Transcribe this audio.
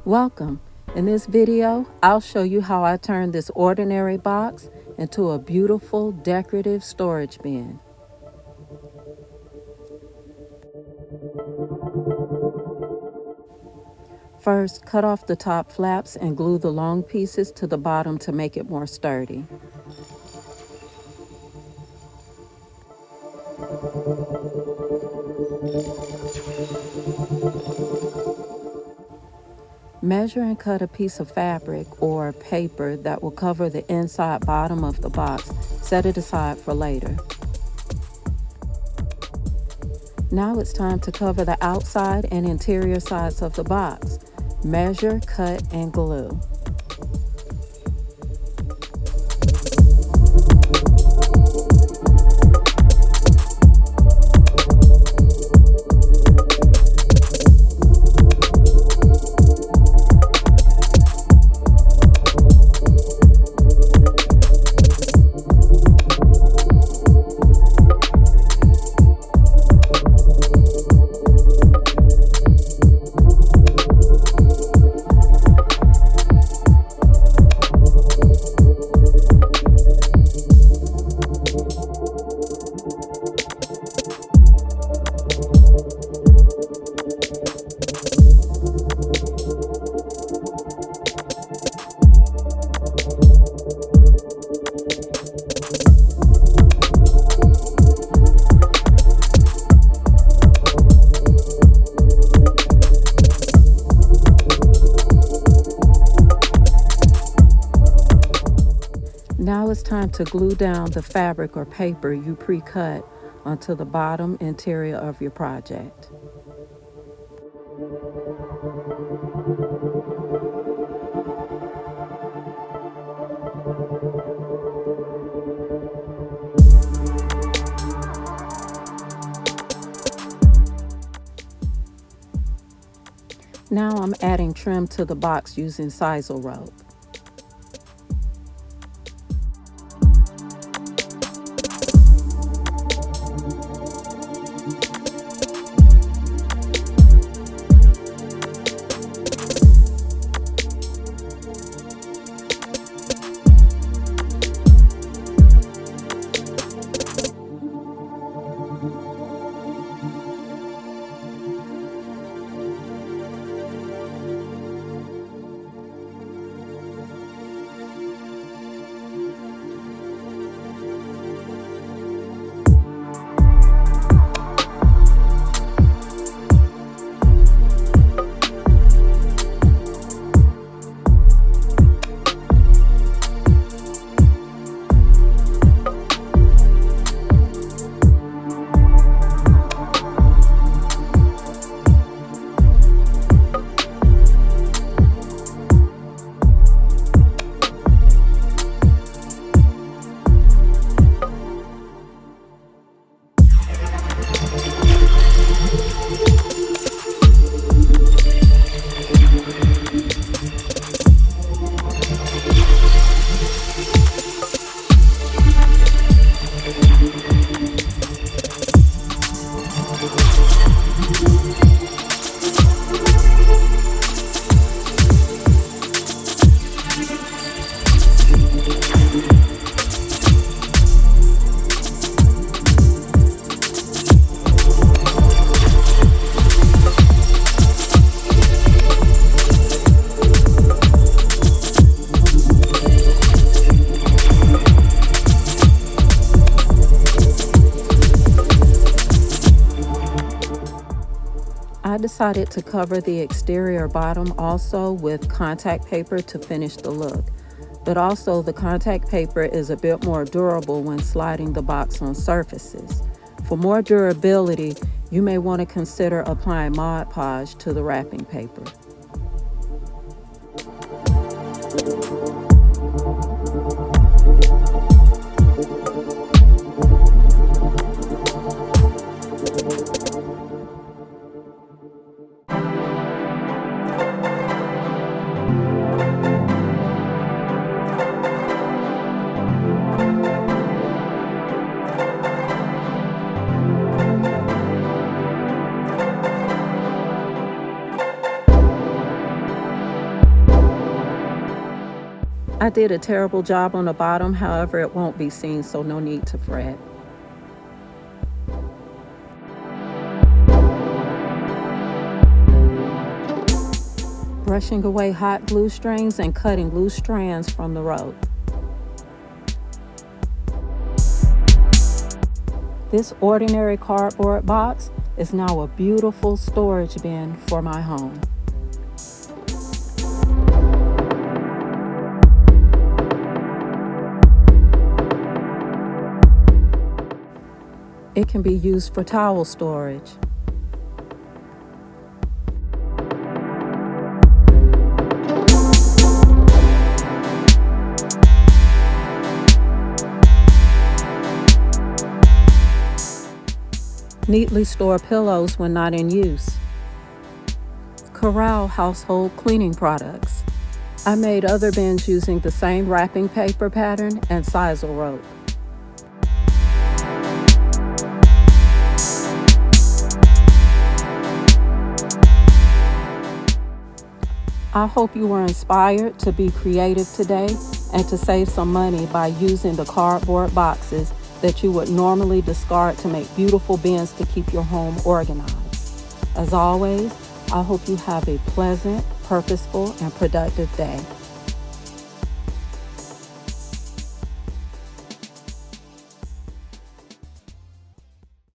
Welcome. In this video, I'll show you how I turned this ordinary box into a beautiful decorative storage bin. First, cut off the top flaps and glue the long pieces to the bottom to make it more sturdy. Measure and cut a piece of fabric or paper that will cover the inside bottom of the box. Set it aside for later. Now it's time to cover the outside and interior sides of the box. Measure, cut, and glue. Now it's time to glue down the fabric or paper you pre-cut onto the bottom interior of your project. Now I'm adding trim to the box using sisal rope. I decided to cover the exterior bottom also with contact paper to finish the look. But also the contact paper is a bit more durable when sliding the box on surfaces. For more durability, you may want to consider applying Mod Podge to the wrapping paper. I did a terrible job on the bottom, however, it won't be seen, so no need to fret. Brushing away hot glue strings and cutting loose strands from the rope. This ordinary cardboard box is now a beautiful storage bin for my home. It can be used for towel storage. Neatly store pillows when not in use. Corral household cleaning products. I made other bins using the same wrapping paper pattern and sisal rope. I hope you were inspired to be creative today and to save some money by using the cardboard boxes that you would normally discard to make beautiful bins to keep your home organized. As always, I hope you have a pleasant, purposeful, and productive day.